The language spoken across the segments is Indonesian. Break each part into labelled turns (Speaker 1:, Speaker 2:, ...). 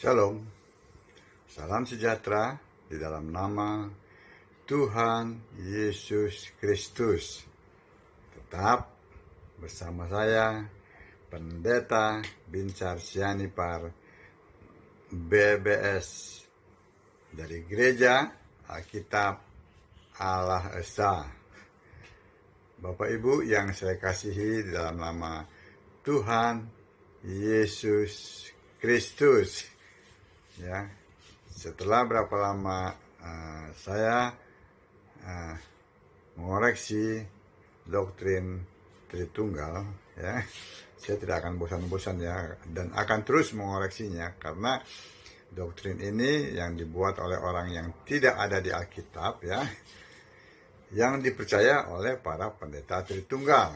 Speaker 1: Shalom, salam sejahtera di dalam nama Tuhan Yesus Kristus. Tetap bersama saya, Pendeta Binsar Sianipar, BBS, dari Gereja Alkitab Allah Esa. Bapak Ibu yang saya kasihi di dalam nama Tuhan Yesus Kristus. Ya, setelah berapa lama saya mengoreksi doktrin Tritunggal, ya, saya tidak akan bosan-bosan ya, dan akan terus mengoreksinya karena doktrin ini yang dibuat oleh orang yang tidak ada di Alkitab, ya, yang dipercaya oleh para pendeta Tritunggal,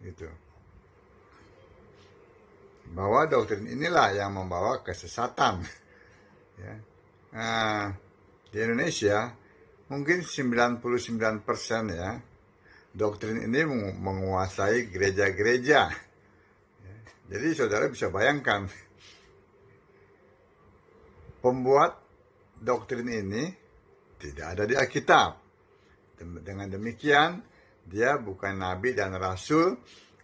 Speaker 1: gitu. Bahwa doktrin inilah yang membawa kesesatan. Ya. Di Indonesia mungkin 99% ya, doktrin ini menguasai gereja-gereja. Ya. Jadi saudara bisa bayangkan, pembuat doktrin ini tidak ada di Alkitab. Dengan demikian, dia bukan nabi dan rasul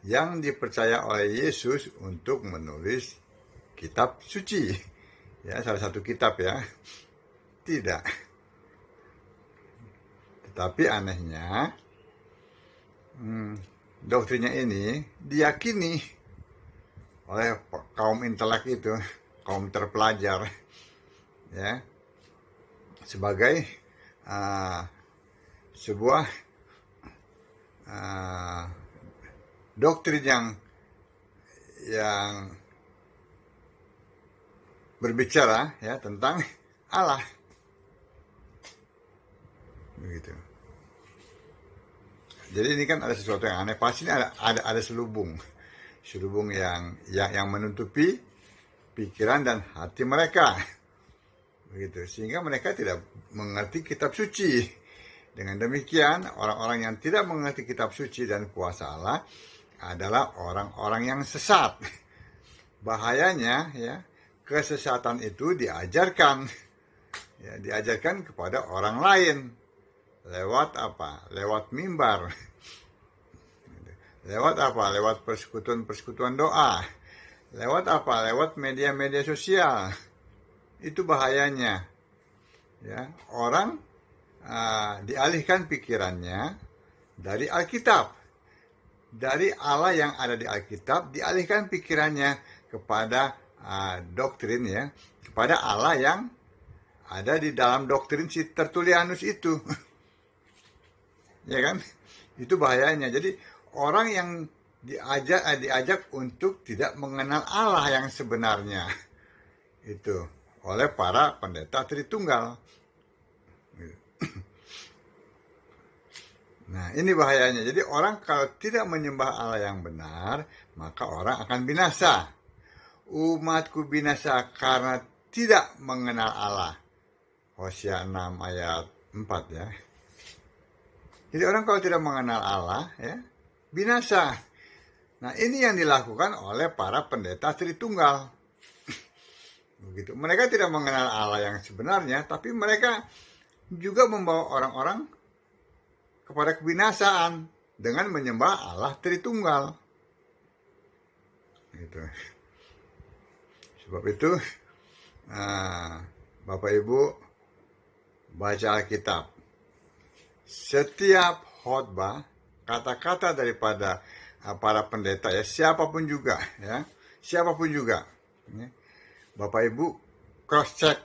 Speaker 1: yang dipercaya oleh Yesus untuk menulis kitab suci. Ya, salah satu kitab ya. Tidak. Tetapi anehnya, doktrinnya ini diyakini oleh kaum intelek itu, kaum terpelajar, ya, sebagai sebuah doktrin yang berbicara ya tentang Allah, begitu. Jadi ini kan ada sesuatu yang aneh, pasti ada selubung yang menutupi pikiran dan hati mereka, begitu, sehingga mereka tidak mengerti kitab suci. Dengan demikian, orang-orang yang tidak mengerti kitab suci dan kuasa Allah adalah orang-orang yang sesat. Bahayanya ya, kesesatan itu diajarkan kepada orang lain. Lewat apa? Lewat mimbar. Lewat apa? Lewat persekutuan doa. Lewat apa? Lewat media-media sosial. Itu bahayanya. Ya, orang dialihkan pikirannya dari Alkitab, dari Allah yang ada di Alkitab, dialihkan pikirannya kepada doktrin ya, kepada Allah yang ada di dalam doktrin si Tertullianus itu. Ya kan? Itu bahayanya. Jadi orang yang diajak untuk tidak mengenal Allah yang sebenarnya itu oleh para pendeta Tritunggal. Nah, ini bahayanya. Jadi orang kalau tidak menyembah Allah yang benar, maka orang akan binasa. Umatku binasa karena tidak mengenal Allah. Hosea 6 ayat 4 ya. Jadi orang kalau tidak mengenal Allah ya, binasa. Nah, ini yang dilakukan oleh para pendeta Tritunggal. Begitu. Mereka tidak mengenal Allah yang sebenarnya, tapi mereka juga membawa orang-orang kepada kebinasaan dengan menyembah Allah Tritunggal. Gitu. Sebab itu, Bapak Ibu, baca Alkitab. Setiap khotbah, kata-kata daripada para pendeta ya, siapapun juga ya, ya, Bapak Ibu cross check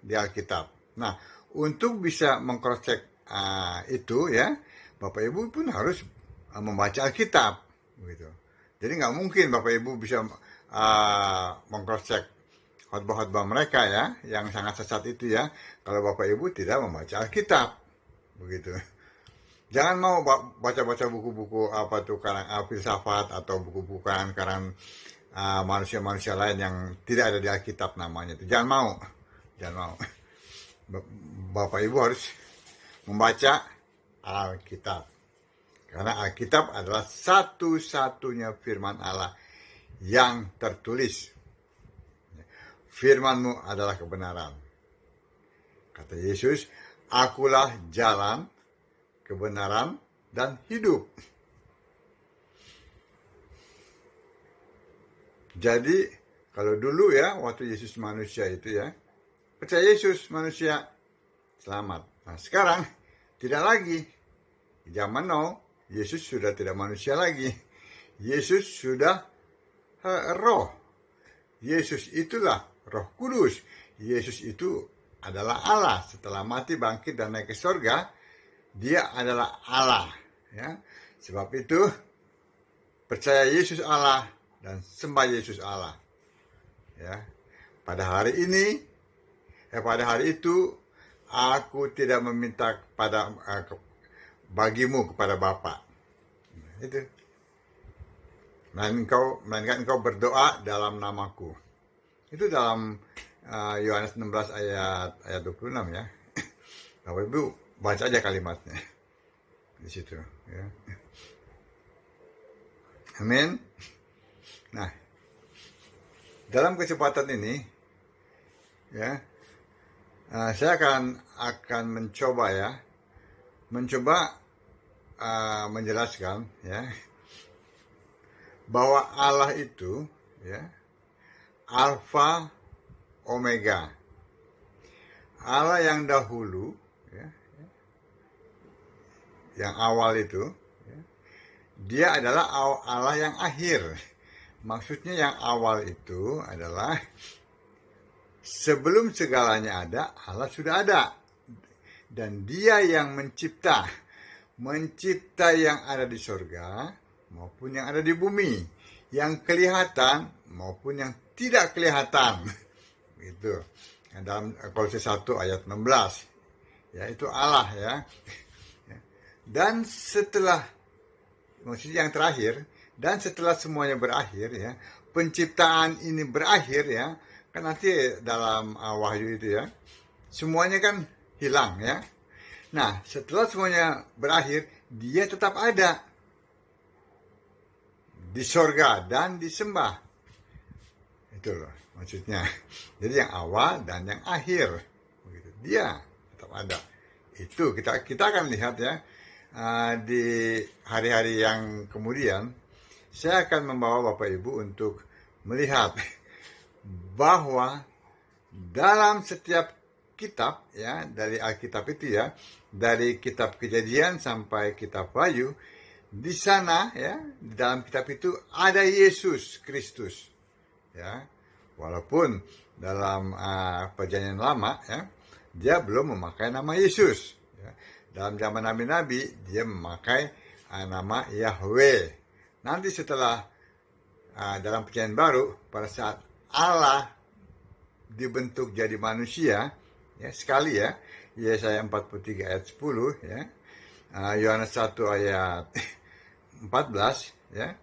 Speaker 1: di Alkitab. Nah, untuk bisa meng-cross check itu ya, Bapak Ibu pun harus membaca Alkitab, gitu. Jadi nggak mungkin Bapak Ibu bisa meng-cross check khotbah-khotbah mereka ya, yang sangat sesat itu ya, kalau Bapak Ibu tidak membaca Alkitab, begitu. Jangan mau baca-baca buku-buku apa tuh filsafat atau buku-buku karangan manusia-manusia lain yang tidak ada di Alkitab namanya itu. Jangan mau. Bapak Ibu harus membaca Alkitab. Karena Alkitab adalah satu-satunya firman Allah yang tertulis. firman-Mu adalah kebenaran. Kata Yesus, akulah jalan, kebenaran, dan hidup. Jadi, kalau dulu ya, waktu Yesus manusia itu ya, percaya Yesus manusia, selamat. Nah, sekarang, tidak lagi. Di zaman now, Yesus sudah tidak manusia lagi. Yesus sudah roh. Yesus itulah Roh Kudus. Yesus itu adalah Allah. Setelah mati, bangkit, dan naik ke surga, dia adalah Allah. Ya. Sebab itu, percaya Yesus Allah dan sembah Yesus Allah. Ya. Pada hari ini, pada hari itu, aku tidak meminta bagimu kepada Bapa. Itu. Melainkan engkau berdoa dalam namaku. Itu dalam Yohanes 16 ayat 26 ya. Bapak Ibu baca aja kalimatnya di situ ya. Amin. Nah, dalam kesempatan ini ya, saya akan mencoba menjelaskan ya, bahwa Allah itu ya, Alfa Omega. Allah yang dahulu ya, yang awal itu ya, dia adalah Allah yang akhir. Maksudnya yang awal itu adalah sebelum segalanya ada, Allah sudah ada. Dan dia yang mencipta yang ada di surga maupun yang ada di bumi, yang kelihatan maupun yang tidak kelihatan. Itu dalam Kolose 1 ayat 16. Ya, itu Allah ya. Dan setelah, maksudnya yang terakhir, dan setelah semuanya berakhir ya, penciptaan ini berakhir ya, kan nanti dalam Wahyu itu ya, semuanya kan hilang ya. Nah, setelah semuanya berakhir, dia tetap ada di sorga dan disembah. Itu loh maksudnya. Jadi yang awal dan yang akhir, begitu. Dia tetap ada. Itu kita akan lihat ya di hari-hari yang kemudian. Saya akan membawa Bapak Ibu untuk melihat bahwa dalam setiap kitab ya, dari Alkitab itu ya, dari kitab Kejadian sampai kitab Wahyu, di sana ya, di dalam kitab itu ada Yesus Kristus ya. Walaupun dalam perjanjian lama ya, dia belum memakai nama Yesus ya. Dalam zaman nabi-nabi dia memakai nama Yahweh. Nanti setelah dalam perjanjian baru, pada saat Allah dibentuk jadi manusia ya, sekali ya, Yesaya 43 ayat 10 ya, Yohanes 1 ayat 14 ya.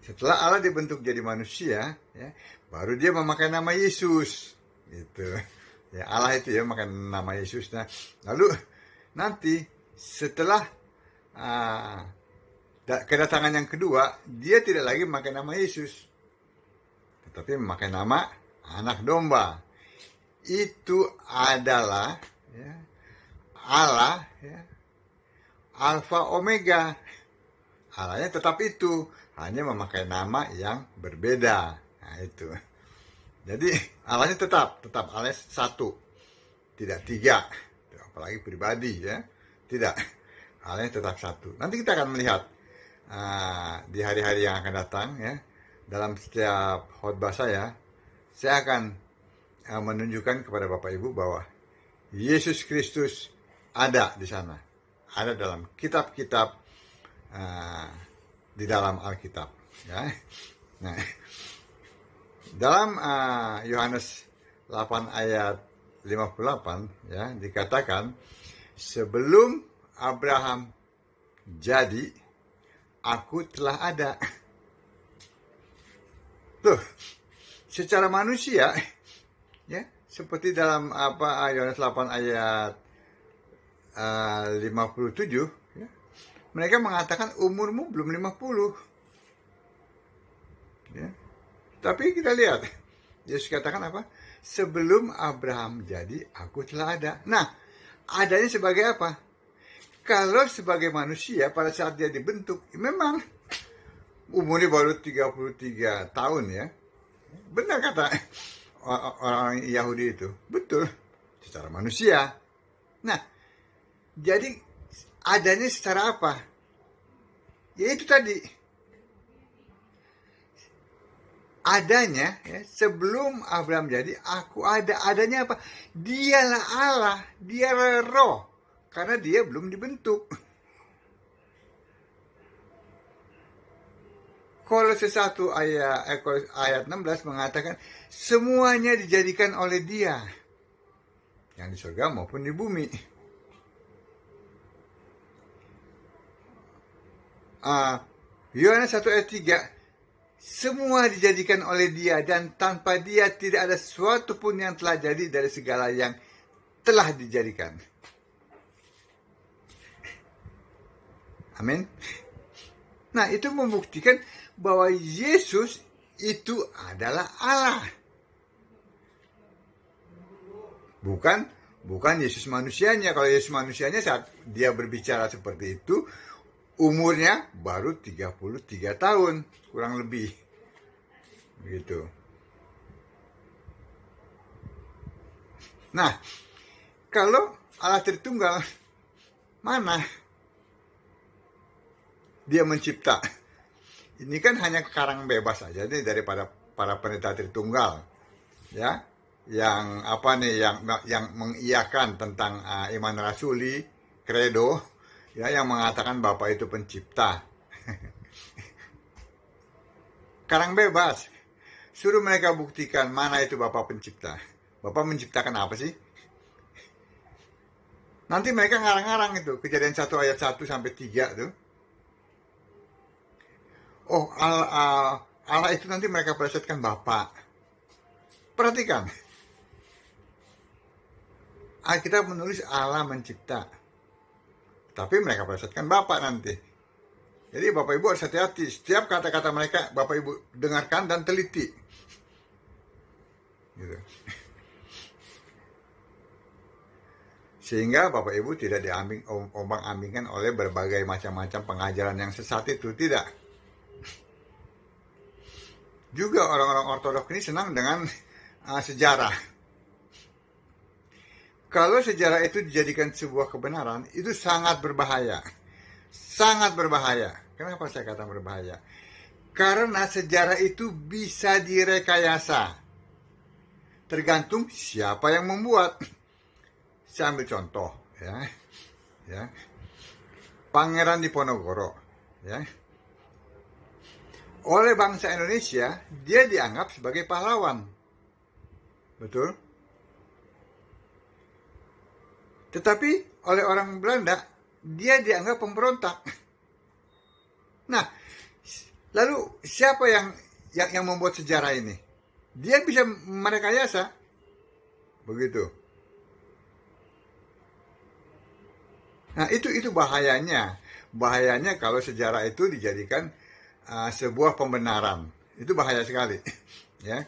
Speaker 1: Setelah Allah dibentuk jadi manusia ya, baru dia memakai nama Yesus gitu ya. Allah itu ya memakai nama Yesus. Nah, lalu nanti setelah kedatangan yang kedua, dia tidak lagi memakai nama Yesus, tetapi memakai nama Anak Domba. Itu adalah ya, Allah ya, Alfa Omega. Allahnya tetap itu, hanya memakai nama yang berbeda. Nah itu. Jadi Allahnya tetap Allah satu, tidak tiga, apalagi pribadi ya, tidak. Allahnya tetap satu. Nanti kita akan melihat di hari-hari yang akan datang ya, dalam setiap khotbah saya akan menunjukkan kepada Bapak Ibu bahwa Yesus Kristus ada di sana, ada dalam kitab-kitab di dalam Alkitab ya. Nah, dalam Yohanes 8 ayat 58 ya, dikatakan sebelum Abraham jadi, aku telah ada. Tuh, secara manusia ya, seperti dalam Yohanes 8 ayat 57 ya, mereka mengatakan umurmu belum 50 ya. Tapi kita lihat Yesus katakan apa? Sebelum Abraham jadi, aku telah ada. Nah, adanya sebagai apa? Kalau sebagai manusia pada saat dia dibentuk, memang umurnya baru 33 tahun ya. Benar kata orang Yahudi itu. Betul. Secara manusia. Nah, jadi adanya secara apa? Ya itu tadi. Adanya ya, sebelum Abraham jadi, aku ada. Adanya apa? Dialah Allah. Dialah roh. Karena dia belum dibentuk. Kolose 1 ayat 16 mengatakan semuanya dijadikan oleh Dia, yang di surga maupun di bumi. Yohanes 1 ayat 3, semua dijadikan oleh Dia, dan tanpa Dia tidak ada sesuatu pun yang telah jadi dari segala yang telah dijadikan. Amin. Nah, itu membuktikan bahwa Yesus itu adalah Allah. Bukan Yesus manusianya. Kalau Yesus manusianya saat dia berbicara seperti itu, umurnya baru 33 tahun, kurang lebih. Begitu. Nah, kalau Allah Tritunggal, mana dia mencipta? Ini kan hanya karang bebas aja nih daripada para pendeta Tritunggal, ya, yang apa nih, yang mengiyakan tentang iman rasuli, kredo, ya, yang mengatakan Bapa itu pencipta. Karang bebas, suruh mereka buktikan mana itu Bapa pencipta. Bapa menciptakan apa sih? Nanti mereka ngarang-ngarang itu, Kejadian 1 ayat 1 sampai 3 tuh. Oh, Allah itu nanti mereka plesetkan Bapa. Perhatikan. Alkitab menulis Allah mencipta. Tapi mereka plesetkan Bapa nanti. Jadi Bapak Ibu harus hati-hati. Setiap kata-kata mereka Bapak Ibu dengarkan dan teliti. Gitu. Sehingga Bapak Ibu tidak diambang-ambingkan oleh berbagai macam-macam pengajaran yang sesat itu. Tidak. Juga orang-orang ortodoks ini senang dengan sejarah. Kalau sejarah itu dijadikan sebuah kebenaran, itu sangat berbahaya. Sangat berbahaya. Kenapa saya kata berbahaya? Karena sejarah itu bisa direkayasa. Tergantung siapa yang membuat. Saya ambil contoh, ya. Pangeran Diponegoro, ya. Oleh bangsa Indonesia, dia dianggap sebagai pahlawan. Betul? Tetapi oleh orang Belanda, dia dianggap pemberontak. Nah, lalu siapa yang membuat sejarah ini? Dia bisa merekayasa. Begitu. Nah, itu bahayanya. Bahayanya kalau sejarah itu dijadikan sebuah pembenaran. Itu bahaya sekali. Ya.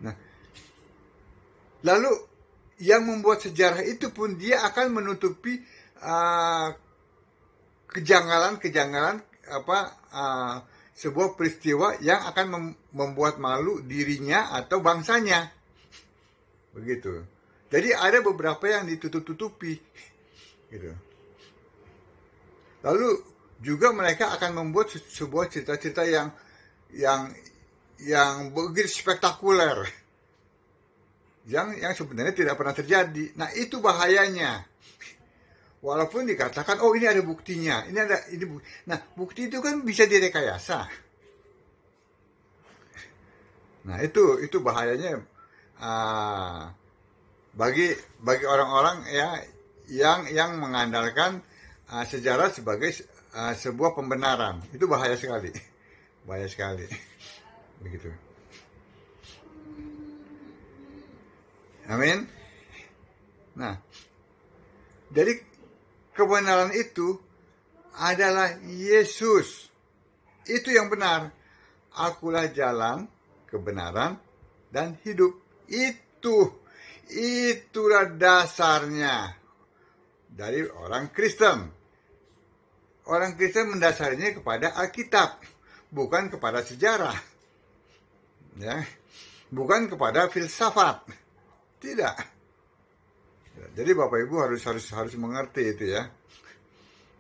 Speaker 1: Nah, lalu yang membuat sejarah itu pun dia akan menutupi kejanggalan sebuah peristiwa yang akan membuat malu dirinya atau bangsanya. Begitu. Jadi ada beberapa yang ditutup-tutupi. Gitu. Lalu juga mereka akan membuat sebuah cerita-cerita yang begitu spektakuler, yang sebenarnya tidak pernah terjadi. Nah, itu bahayanya. Walaupun dikatakan, oh ini ada buktinya, ini. Nah, bukti itu kan bisa direkayasa. Nah, itu bahayanya bagi orang-orang ya yang mengandalkan sejarah sebagai sebuah pembenaran. Itu bahaya sekali. Bahaya sekali. Begitu. Amin. Nah, jadi kebenaran itu adalah Yesus. Itu yang benar. Akulah jalan, kebenaran, dan hidup. Itulah dasarnya dari orang Kristen. Orang Kristen mendasarinya kepada Alkitab, bukan kepada sejarah, ya, bukan kepada filsafat, tidak. Jadi Bapak Ibu harus mengerti itu ya.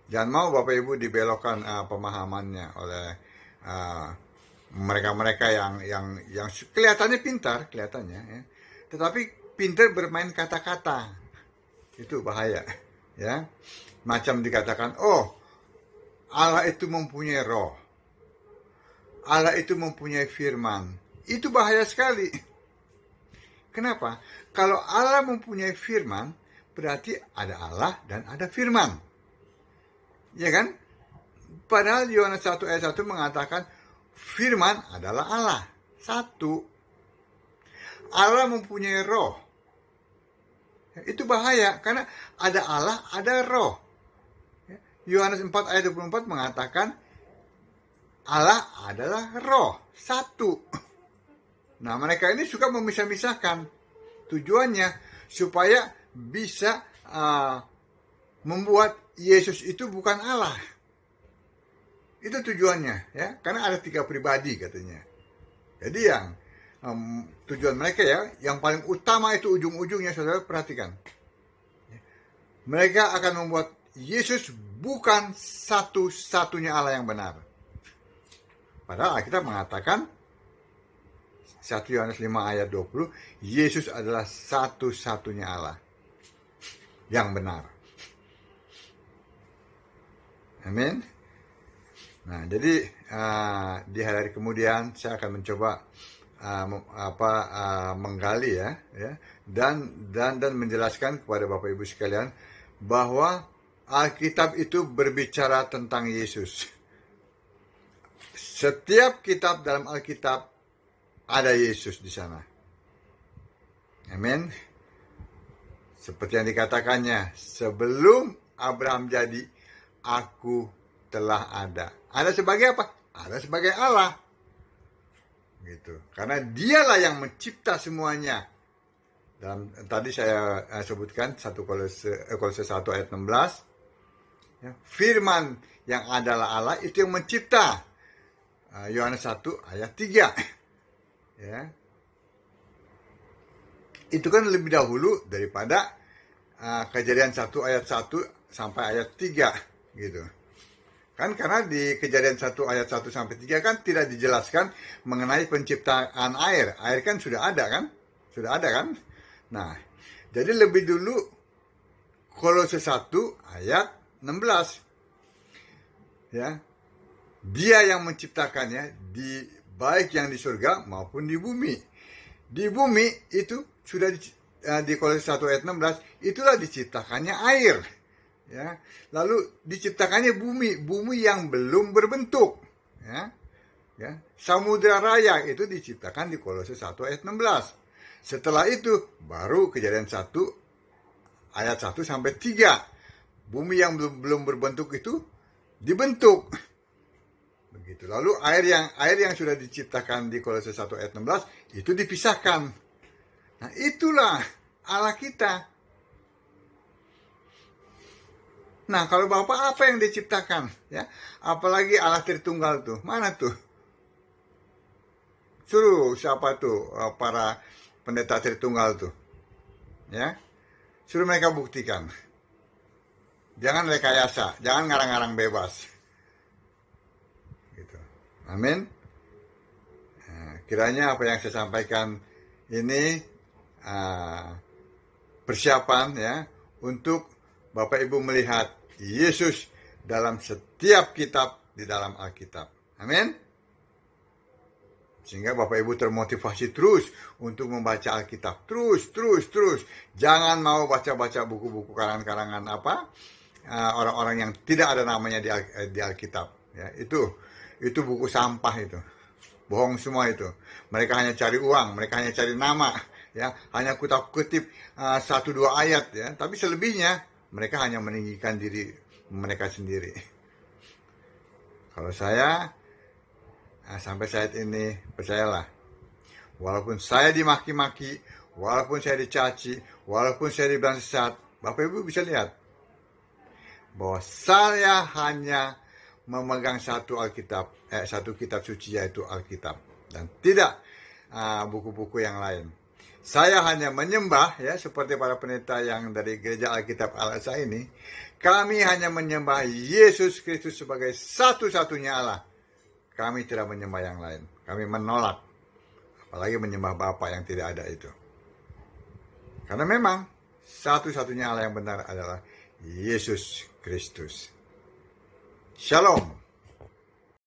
Speaker 1: Jangan mau Bapak Ibu dibelokkan pemahamannya oleh mereka-mereka yang kelihatannya pintar, kelihatannya, ya. Tetapi pintar bermain kata-kata, itu bahaya, ya. Macam dikatakan, oh, Allah itu mempunyai roh, Allah itu mempunyai firman. Itu bahaya sekali. Kenapa? Kalau Allah mempunyai firman, berarti ada Allah dan ada firman. Ya kan? Padahal Yohanes 1 ayat 1 mengatakan firman adalah Allah. Satu. Allah mempunyai roh. Itu bahaya karena ada Allah, ada roh. Yohanes 4 ayat 24 mengatakan Allah adalah roh. Satu. Nah, mereka ini suka memisah-misahkan. Tujuannya supaya bisa membuat Yesus itu bukan Allah. Itu tujuannya, ya. Karena ada 3 pribadi katanya. Jadi yang tujuan mereka ya, yang paling utama itu ujung-ujungnya, saudara perhatikan. Mereka akan membuat Yesus bukan satu-satunya Allah yang benar. Padahal kita mengatakan 1 Yohanes 5 ayat 20, Yesus adalah satu-satunya Allah yang benar. Amin. Nah, jadi di hari kemudian saya akan mencoba menggali ya, dan menjelaskan kepada Bapak Ibu sekalian bahwa Alkitab itu berbicara tentang Yesus. Setiap kitab dalam Alkitab ada Yesus di sana. Amin. Seperti yang dikatakannya, sebelum Abraham jadi, aku telah ada. Ada sebagai apa? Ada sebagai Allah. Gitu. Karena dialah yang mencipta semuanya. Dan tadi saya sebutkan 1 Kolose 1 ayat 16. Ya, firman yang adalah Allah itu yang mencipta. Yohanes 1 ayat 3. Ya. Itu kan lebih dahulu daripada Kejadian 1 ayat 1 sampai ayat 3 gitu. Kan karena di Kejadian 1 ayat 1 sampai 3 kan tidak dijelaskan mengenai penciptaan air. Air kan sudah ada kan? Sudah ada kan? Nah, jadi lebih dulu Kolose 1 ayat 16. Ya. Dia yang menciptakannya baik yang di surga maupun di bumi. Di bumi itu sudah di Kolose 1 ayat 16 itulah diciptakannya air. Ya, lalu diciptakannya bumi yang belum berbentuk. Ya, samudra raya itu diciptakan di Kolose 1 ayat 16. Setelah itu baru Kejadian 1 ayat 1 sampai 3. Bumi yang belum berbentuk itu dibentuk. Begitu. Lalu air yang sudah diciptakan di Kolose 1 ayat 16 itu dipisahkan. Nah, itulah Allah kita. Nah, kalau Bapak apa yang diciptakan? Ya, apalagi Allah Tritunggal tuh. Mana tuh? Suruh siapa tuh para pendeta Tritunggal tuh. Ya. Suruh mereka buktikan. Jangan rekayasa, jangan ngarang-ngarang bebas. Gitu. Amin. Nah, kiranya apa yang saya sampaikan ini persiapan ya untuk Bapak Ibu melihat Yesus dalam setiap kitab di dalam Alkitab. Amin. Sehingga Bapak Ibu termotivasi terus untuk membaca Alkitab. Terus. Jangan mau baca-baca buku-buku karangan-karangan orang-orang yang tidak ada namanya di Alkitab. Ya, itu buku sampah itu. Bohong semua itu. Mereka hanya cari uang, mereka hanya cari nama. Ya, hanya kutip 1-2 ayat ya, tapi selebihnya mereka hanya meninggikan diri mereka sendiri. Kalau saya Nah, sampai saat ini, percayalah, walaupun saya dimaki-maki, walaupun saya dicaci, walaupun saya dibilang sesat, Bapak Ibu bisa lihat bahwa saya hanya memegang satu kitab suci, yaitu Alkitab, dan tidak buku-buku yang lain. Saya hanya menyembah, ya, seperti para pendeta yang dari gereja Alkitab Al-Aqsa ini, kami hanya menyembah Yesus Kristus sebagai satu-satunya Allah. Kami tidak menyembah yang lain. Kami menolak, apalagi menyembah Bapa yang tidak ada itu. Karena memang satu-satunya Allah yang benar adalah Yesus Kristus. Shalom.